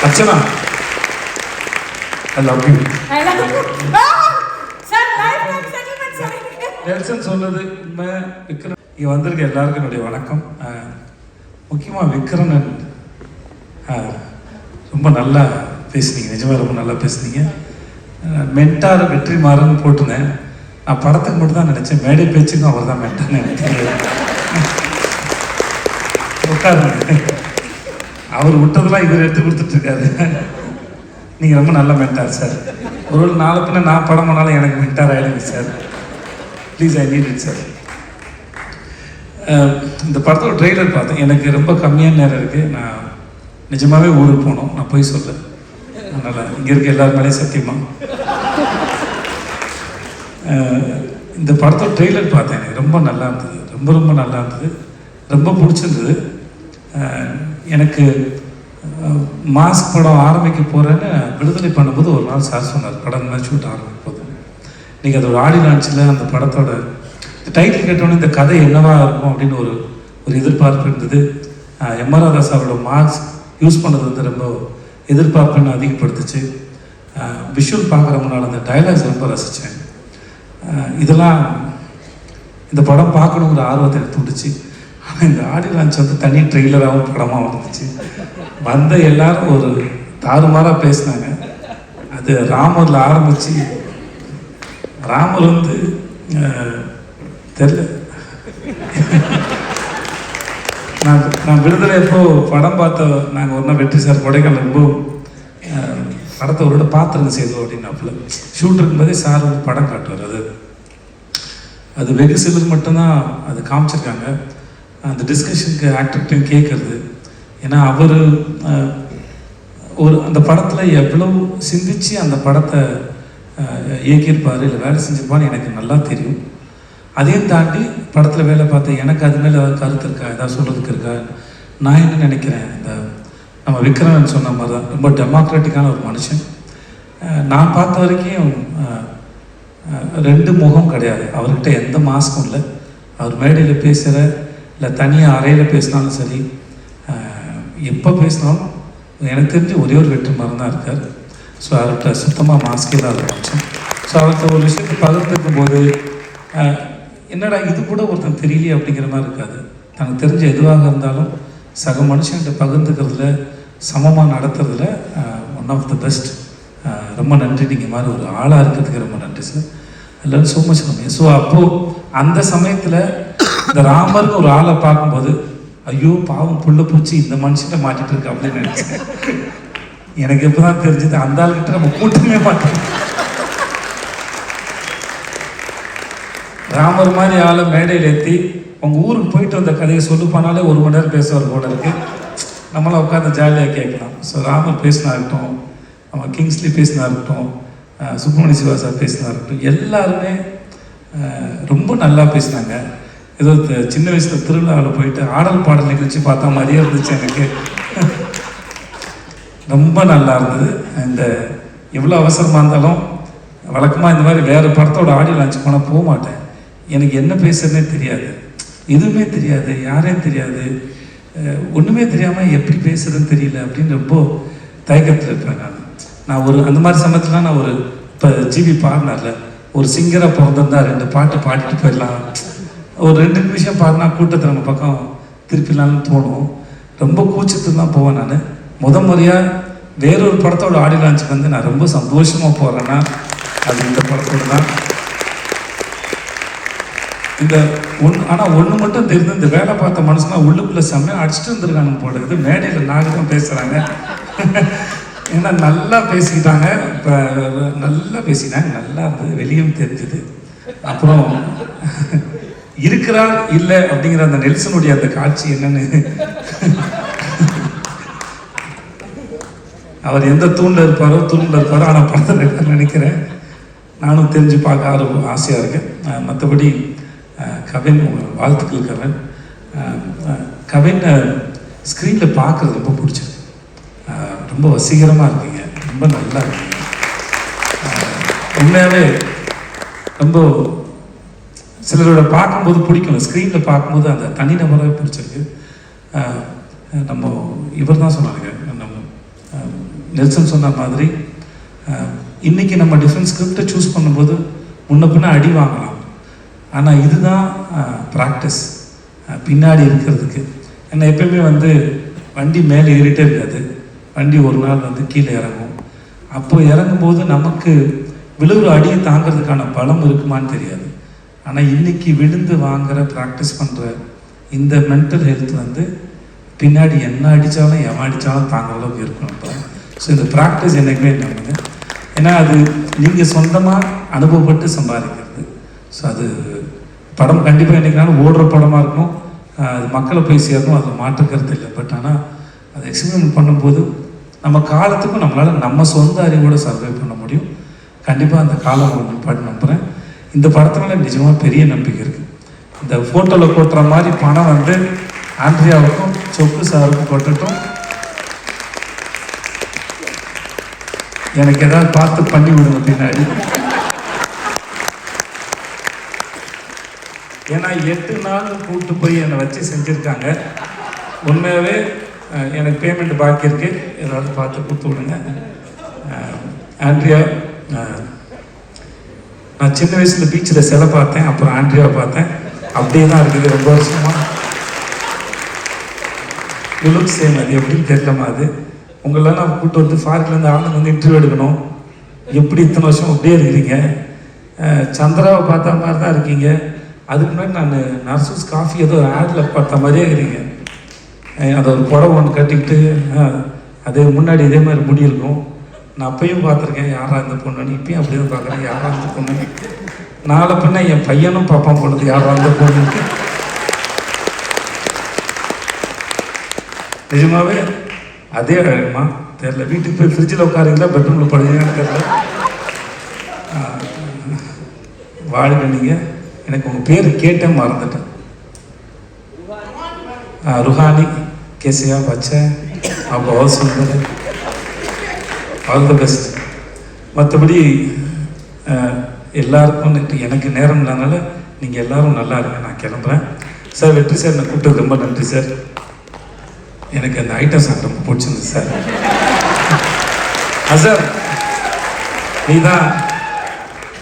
Archana, I love you. Nelson சொன்னது உண்மை. விக்ரன் இங்கே வந்திருக்க எல்லாருக்கும் என்னுடைய வணக்கம். முக்கியமாக விக்ரனன் ரொம்ப நல்லா பேசுனீங்க, நிஜமாக ரொம்ப நல்லா பேசுனீங்க. மென்டார் வெற்றிமாறன் போட்டுனேன். நான் படத்துக்கு மட்டும் தான் நினச்சேன், மேடை பேச்சுக்கும் அவர் தான் மென்டார்னு எனக்கு தெரியாது. உட்காருங்க, அவர் விட்டதெல்லாம் இவர் எடுத்து கொடுத்துட்ருக்காரு. நீங்கள் ரொம்ப நல்ல மென்டார் சார். ஒரு நாலு பின்ன நான் படம் பண்ணாலும் எனக்கு மென்டார் ஆகிடுங்க sir. Please, I need it sir. இந்த படத்தோட ட்ரெய்லர் பார்த்தேன். எனக்கு ரொம்ப கம்மியான நேரம் இருக்குது. நான் நிஜமாகவே ஊருக்கு போகணும், நான் போய் சொல்ல. அதனால் இங்கே இருக்க எல்லாரும் மேலேயும் சத்தியமா இந்த படத்தோட ட்ரெய்லர் பார்த்தேன். எனக்கு ரொம்ப நல்லா இருந்தது, ரொம்ப ரொம்ப நல்லா இருந்தது, ரொம்ப பிடிச்சிருந்தது. எனக்கு மாஸ்க் படம் ஆரம்பிக்க போகிறேன்னு விடுதலை பண்ணும்போது ஒரு நாள் சார் சொன்னார், படம் மாதிரி ஷூட் ஆரம்பிக்க போகுது. இன்றைக்கி அதோட ஆடி லான்ச்சில் அந்த படத்தோட டைட்டில் கேட்டோன்னே இந்த கதை என்னவா இருக்கும் அப்படின்னு ஒரு எதிர்பார்ப்பு இருந்தது. எம்.ஆர். ராதா சாரோட மாஸ்க் யூஸ் பண்ணது வந்து ரொம்ப எதிர்பார்ப்புன்னு அதிகப்படுத்துச்சு. விஷுவல் பார்க்குறவங்களால அந்த டைலாக்ஸ் ரொம்ப ரசித்தேன். இதெல்லாம் இந்த படம் பார்க்கணுங்கிற ஆர்வத்தை எனக்கு தூண்டுச்சு. ஆனால் இந்த ஆடி லான்ச் வந்து தனி ட்ரெய்லராகவும் படமாக வந்துச்சு. வந்த எல்லாரும் ஒரு தாறுமாறாக பேசினாங்க. அது ராமரில் ஆரம்பித்து ராமர் வந்து தெரியல. நான் விடுதலை எப்போ படம் பார்த்த நாங்கள் ஒரு நாள் வெற்றி சார் கொடைக்கானல் ரொம்ப படத்தை ஒரு பார்த்துருங்க செய்தோம் அப்படின்னாப்புல. ஷூட் இருக்கும்போதே சார் வந்து படம் காட்டுவார். அது வெகு சிலர் மட்டும்தான் அது காமிச்சிருக்காங்க. அந்த டிஸ்கஷனுக்கு ஆக்டர்கிட்டையும் கேட்குறது. ஏன்னா அவர் அந்த படத்தில் எவ்வளோ சிந்திச்சு அந்த படத்தை இயக்கியிருப்பார், இல்லை வேலை செஞ்சிருப்பான்னு எனக்கு நல்லா தெரியும். அதையும் தாண்டி படத்தில் வேலை பார்த்தேன். எனக்கு அது மேலே ஏதாவது கருத்து இருக்கா, ஏதாவது சொல்கிறதுக்கு இருக்கா? நான் என்ன நினைக்கிறேன், இந்த நம்ம விக்ரமன் சொன்ன மாதிரி தான் ரொம்ப டெமோக்ராட்டிக்கான ஒரு மனுஷன். நான் பார்த்த வரைக்கும் ரெண்டு முகம் கிடையாது அவர்கிட்ட, எந்த மாஸ்க்கும் இல்லை. அவர் மேடையில் பேசுகிற இல்லை தனியாக அறையில் பேசினாலும் சரி, எப்போ பேசினாலும் எனக்கு தெரிஞ்சு ஒரே ஒரு வெற்றிமாறன் தான் இருக்கார். ஸோ அவர்கிட்ட சுத்தமாக மாஸ்கே தான் ஆரம்பித்தோம். ஸோ அவர்கிட்ட ஒரு விஷயத்தை பகிர்ந்துக்கும் போது என்னடா இது கூட ஒருத்தன் தெரியலையே அப்படிங்கிற மாதிரி இருக்காது. தனக்கு தெரிஞ்ச எதுவாக இருந்தாலும் சக மனுஷன்கிட்ட பகிர்ந்துக்கிறதுல, சமமாக நடத்துறதுல ஒன் ஆஃப் த பெஸ்ட். ரொம்ப நன்றி. நீங்கள் மாதிரி ஒரு ஆளாக இருக்கிறதுக்கு ரொம்ப நன்றி சார். எல்லோரும் ஸோ மச் கம்மி. ஸோ அப்போது அந்த சமயத்தில் இந்த ராமர்னு ஒரு ஆளை பார்க்கும்போது, ஐயோ பாவம் புள்ள பூச்சி இந்த மனுஷன்கிட்ட மாட்டிட்டு இருக்கு அப்படின்னு நினச்சேன். எனக்கு எப்போ தான் தெரிஞ்சது அந்த ஆளுக்கிட்ட நம்ம கூட்டமே மாட்டோம். ராமர் மாதிரி ஆளை மேடையில் ஏற்றி உங்கள் ஊருக்கு போயிட்டு வந்த கதையை சொல்லுப்பானாலே 1 மணி நேரம் பேசுவார் போல இருக்கு. நம்மளாம் உட்காந்து ஜாலியாக கேட்கலாம். ஸோ ராமர் பேசினா இருக்கட்டும், நம்ம கிங்ஸ்லி பேசினா இருக்கட்டும், சுப்பிரமணிய சிவா சார் பேசினா இருக்கட்டும், எல்லாருமே ரொம்ப நல்லா பேசினாங்க. ஏதோ சின்ன வயசில் திருவிழாவில் போயிட்டு ஆடல் பாடல் நிகழ்ச்சி பார்த்தா மாதிரியே இருந்துச்சு எனக்கு. ரொம்ப நல்லா இருந்தது. இந்த எவ்வளோ அவசரமாக இருந்தாலும் வழக்கமாக இந்த மாதிரி வேறு படத்தோட ஆடியோ லான்ச் போனால் போக மாட்டேன். எனக்கு என்ன பேசுறதுனே தெரியாது, எதுவுமே தெரியாது, யாரையும் தெரியாது, ஒன்றுமே தெரியாமல் எப்படி பேசுறதுன்னு தெரியல அப்படின்னு ரொம்ப தயக்கத்தில் இருப்பேன். நான் ஒரு அந்த மாதிரி சமயத்தில் நான் ஒரு இப்போ ஜிவி பாடினார்ல, ஒரு சிங்கராக பிறந்திருந்தா 2 பாட்டு பாடிட்டு போயிடலாம், ஒரு 2 நிமிஷம் பாடினா கூட்டத்தை நம்ம பக்கம் திருப்பிடலான்னு தோணும். ரொம்ப கூச்சத்து தான் போவேன். நான் முறையாக வேறொரு படத்தோட ஆடியோ லான்ச்சுக்கு வந்து நான் ரொம்ப சந்தோஷமாக போகிறேன்னா அது இந்த படத்தோடு தான். இந்த ஆனால் ஒன்று மட்டும் தெரிந்து, இந்த வேலை பார்த்த மனுஷனா உள்ளுக்குள்ளே செம்மையாக அடிச்சுட்டு வந்துருக்காங்க போல இருக்குது. மேடையில் நாகரிகம் பேசுகிறாங்க. ஏன்னா நல்லா பேசிக்கிட்டாங்க, இப்போ நல்லா பேசினாங்க, நல்லா இருந்தது, வெளியும் தெரிஞ்சுது. அப்புறம் இருக்கிறார் இல்லை அப்படிங்கிற அந்த நெல்சனுடைய அந்த காட்சி என்னன்னு, அவர் எந்த தூண்டில் இருப்பாரோ ஆனால் படத்தில் நினைக்கிறேன். நானும் தெரிஞ்சு பார்க்க ஆசையாக இருக்கேன். மற்றபடி கவின் வாழ்த்துக்கள் கவின். கவின் ஸ்க்ரீனில் பார்க்குறது ரொம்ப பிடிச்சது. ரொம்ப வசீகரமாக இருக்கீங்க, ரொம்ப நல்லா இருக்கீங்க. உண்மையாகவே ரொம்ப சிலரோட பார்க்கும்போது பிடிக்கும், ஸ்க்ரீனில் பார்க்கும்போது அந்த தனிநபராகவே பிடிச்சிருக்கு. நம்ம இவர் தான் சொன்னாங்க, நம்ம நெல்சன் சொன்ன மாதிரி இன்றைக்கி நம்ம டிஃப்ரெண்ட் ஸ்கிரிப்டை சூஸ் பண்ணும்போது முன்ன பின்ன அடி வாங்கலாம். ஆனால் இதுதான் ப்ராக்டிஸ் பின்னாடி இருக்கிறதுக்கு. ஏன்னா எப்பயுமே வந்து வண்டி மேலே ஏறிட்டே இருக்காது, வண்டி ஒரு நாள் வந்து கீழே இறங்கும். அப்போ இறங்கும்போது நமக்கு விழுவுற அடியை தாங்கிறதுக்கான பலம் இருக்குமான்னு தெரியாது. ஆனால் இன்றைக்கி விழுந்து வாங்குகிற ப்ராக்டிஸ் பண்ணுற இந்த மென்டல் ஹெல்த் வந்து பின்னாடி என்ன அடித்தாலும் எவன் அடித்தாலும் தாங்குற அளவுக்கு இருக்கணும். இப்போ ஸோ இந்த ப்ராக்டிஸ் என்றைக்குமே என்னங்க, ஏன்னா அது நீங்கள் சொந்தமாக அனுபவப்பட்டு சம்பாதிக்கிறது. ஸோ அது படம் கண்டிப்பாக என்றைக்குனாலும் ஓடுற படமாக இருக்கும், அது மக்களை போய் சேரணும், அதில் மாற்றுக்கிறது இல்லை. பட் ஆனால் அதை எக்ஸ்பெரிமெண்ட் பண்ணும்போது நம்ம காலத்துக்கும் நம்மளால் நம்ம சொந்த அறிவோடு சர்வை பண்ண முடியும். கண்டிப்பாக அந்த காலம் முன்பாடு நம்புகிறேன். இந்த படத்துல நிஜமாக பெரிய நம்பிக்கை இருக்குது. இந்த ஃபோட்டோவில் கொட்டுற மாதிரி பணம் வந்து ஆண்ட்ரியாவுக்கும் சொக்கு சாருக்கும் கொட்டட்டும். எனக்கு ஏதாவது பார்த்து பண்ணி விடுங்க பின்னாடி. ஏன்னா 8 நாள் கூப்பிட்டு போய் என்னை வச்சு செஞ்சுருக்காங்க. உண்மையாகவே எனக்கு பேமெண்ட் பாக்கி இருக்கு, ஏதாவது பார்த்து கொடுத்து விடுங்க. ஆண்ட்ரியா, நான் சின்ன வயசுல பீச்சில் சிலை பார்த்தேன், அப்புறம் ஆண்ட்ரியாவை பார்த்தேன், அப்படியே தான் இருக்குது ரொம்ப வருஷமா. லுக் சேம், அது எப்படின்னு தெரியலமா. அது உங்களெல்லாம் நான் கூப்பிட்டு வந்து ஃபாரின்லேருந்து ஆளுங்க வந்து இன்டர்வியூ எடுக்கணும், எப்படி இத்தனை வருஷம் அப்படியே இருக்கிறீங்க. சந்திராவை பார்த்த மாதிரி தான் இருக்கீங்க. அதுக்கு முன்னாடி நான் நர்சூஸ் காஃபி ஏதோ ஆடில் பார்த்த மாதிரியே இருக்கிறீங்க. அதை ஒரு புடவை ஒன்று கட்டிக்கிட்டு அது முன்னாடி இதே மாதிரி முடி இருக்கும். நான் அப்பயும் பார்த்துருக்கேன் யாரா இந்த பொண்ணுன்னு, இப்பயும் அப்படியே தான் பார்க்குறேன் யாரா இந்த பொண்ணு. நாளை பின்ன என் பையனும் பாப்பான் போடுறது யாரா இந்த பொண்ணுக்கு. நிஜமாவே அதே அழகுமா தெரியல. வீட்டுக்கு போய் ஃப்ரிட்ஜில் உட்காருங்களா பெட்ரூமில் படுவீங்கன்னு தெரியல. வாழ்க நீங்கள். எனக்கு உங்கள் பேர் கேட்டேன் மறந்துட்டேன். रुहानी कैसे आप? अच्छा है, आप बहुत सुंदर है, ஆல் தி பெஸ்ட். மற்றபடி எல்லாருக்கும் எனக்கு நேரம் இல்லாதனால நீங்கள் எல்லாரும் நல்லா இருங்க, நான் கிளம்புறேன். சார் வெற்றி சார், நான் கூப்பிட்டது ரொம்ப நன்றி சார். எனக்கு அந்த ஐட்டம் சார் ரொம்ப பிடிச்சிருந்தது சார். சார் நீ தான்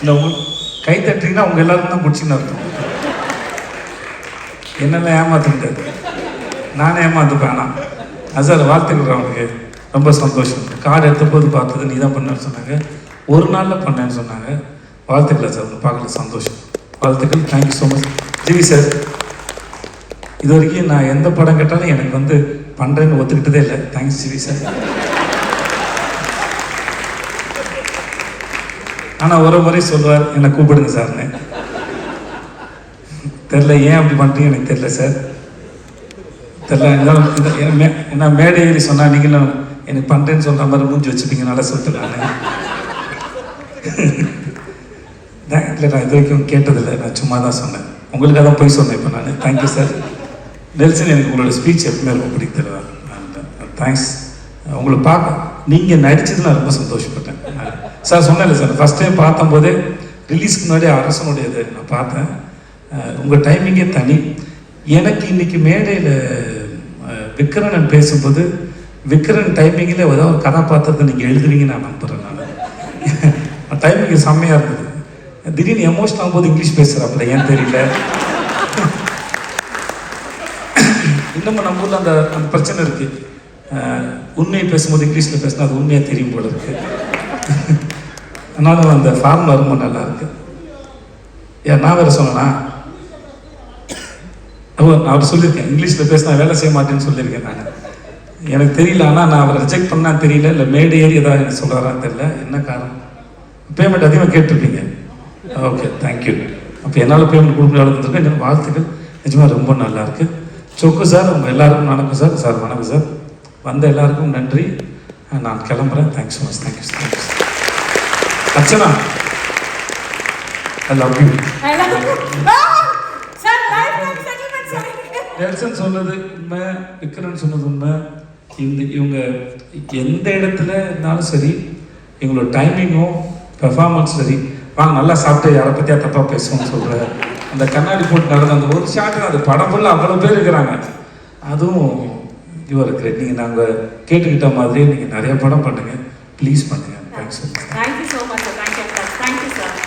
இந்த கை தட்டுறீங்கன்னா உங்கள் எல்லாருக்கும் தான் பிடிச்சின்னு அர்த்தம். என்னெல்லாம் ஏமாற்ற முடியாது, நானே ஏமாந்துப்பேன். ஆனால் சார் வாழ்த்துக்கள், அவனுக்கு ரொம்ப சந்தோஷம். கார்டு எடுத்த போது பார்த்தது நீ தான் பண்ணேன்னு சொன்னாங்க, ஒரு நாளில் பண்ணேன்னு சொன்னாங்க. வாழ்த்துக்கள் சார், பார்க்கல சந்தோஷம். வாழ்த்துக்கள், thank you so much. GV sir, இது வரைக்கும் நான் எந்த படம் கேட்டாலும் எனக்கு வந்து பண்ணுறேன்னு ஒத்துக்கிட்டதே இல்லை. Thanks GV sir. ஆனால் ஒரு முறை சொல்லுவார், என்னை கூப்பிடுங்க சார்னு. தெரில ஏன் அப்படி பண்ணுறீங்க எனக்கு தெரியல சார், தெரில. என்ன மேடை ஏறி சொன்னால் நீங்களும் எனக்கு பண்ணுறேன்னு சொல்கிற மாதிரி மூஞ்சி வச்சுப்பீங்க, நல்லா சொல்லிட்டு நான் இல்லை, நான் இது வரைக்கும் கேட்டதில்லை, நான் சும்மா தான் சொன்னேன். உங்களுக்காக தான் போய் சொன்னேன் இப்போ நான். Thank you sir. நெல்சன், எனக்கு உங்களோட ஸ்பீச் எப்பவுமே ரொம்ப பிடிக்கல. தேங்க்ஸ். உங்களை பார்க்க நீங்கள் நடிச்சது நான் ரொம்ப சந்தோஷப்பட்டேன் சார். சொன்னேன்ல சார், ஃபஸ்ட் டைம் பார்த்தம்போதே ரிலீஸ்க்கு முன்னாடி அரசனுடையது நான் பார்த்தேன். உங்கள் டைமிங்கே தனி. எனக்கு இன்னைக்கு மேடையில் விக்ரன் பேசும்போது விக்ரன் டைமிங்கில் ஏதாவது ஒரு கதாபாத்திரத்தை நீங்கள் எழுதுவீங்கன்னு நான் நம்புகிறேன். நான் டைமிங்கு செம்மையாக இருந்தது. திடீர்னு எமோஷனல் ஆகும்போது இங்கிலீஷ் பேசுகிறாப்புல, ஏன் தெரியல. இன்னமும் நம்ம ஊரில் அந்த அந்த பிரச்சனை இருக்குது. உண்மையை பேசும்போது இங்கிலீஷில் பேசினா அது உண்மையாக தெரியும் போல இருக்குது. அதனால அந்த ஃபார்முலா ரொம்ப நல்லா இருக்கு. ஏன் நான் வேறு சொன்னேன்னா, நான் அவர் சொல்லியிருக்கேன் இங்கிலீஷில் பேசினா வேலை செய்ய மாட்டேன்னு சொல்லியிருக்கேன் நான். எனக்கு தெரியல, ஆனால் நான் அவரை ரிஜெக்ட் பண்ணான்னு தெரியல, இல்லை மேடை ஏறி ஏதாவது எனக்கு சொல்கிறாரான்னு தெரியல. என்ன காரணம்? பேமெண்ட் அதிகமாக கேட்டிருப்பீங்க. Okay, thank you. அப்போ என்னால் பேமெண்ட் கொடுக்க அளவுக்கு எனக்கு வாழ்த்துக்கள். நிஜமாக ரொம்ப நல்லா இருக்கு. சொக்கு சார், உங்கள் எல்லாருக்கும் வணக்கம் சார். சார் வணக்கம் சார். வந்த எல்லாருக்கும் நன்றி. நான் கிளம்புறேன். Thanks so much. Thank you thank you. Archana, I love you. Nelson சொன்னது உண்மை, விக்ரன் சொன்னது உண்மை. இவங்க எந்த இடத்துல இருந்தாலும் சரி, இவங்களோட டைமிங்கும் பெர்ஃபார்மன்ஸ் சரி. வாங்க நல்லா சாப்பிட்டு யாரை பற்றியா தப்பாக பேசுவோம்னு சொல்கிற அந்த கண்ணாடி போட்டு நடந்த அந்த ஒரு ஷாட்டு, அது படம் ஃபுல்லாக அவ்வளோ பேர் இருக்கிறாங்க. அதுவும் யூஆர் கிரேட். நீங்கள் நாங்கள் கேட்டுக்கிட்ட மாதிரியே நீங்கள் நிறைய படம் பண்ணுங்கள், ப்ளீஸ் பண்ணுங்கள். Thanks sir. Thank you so much sir. Thank you sir.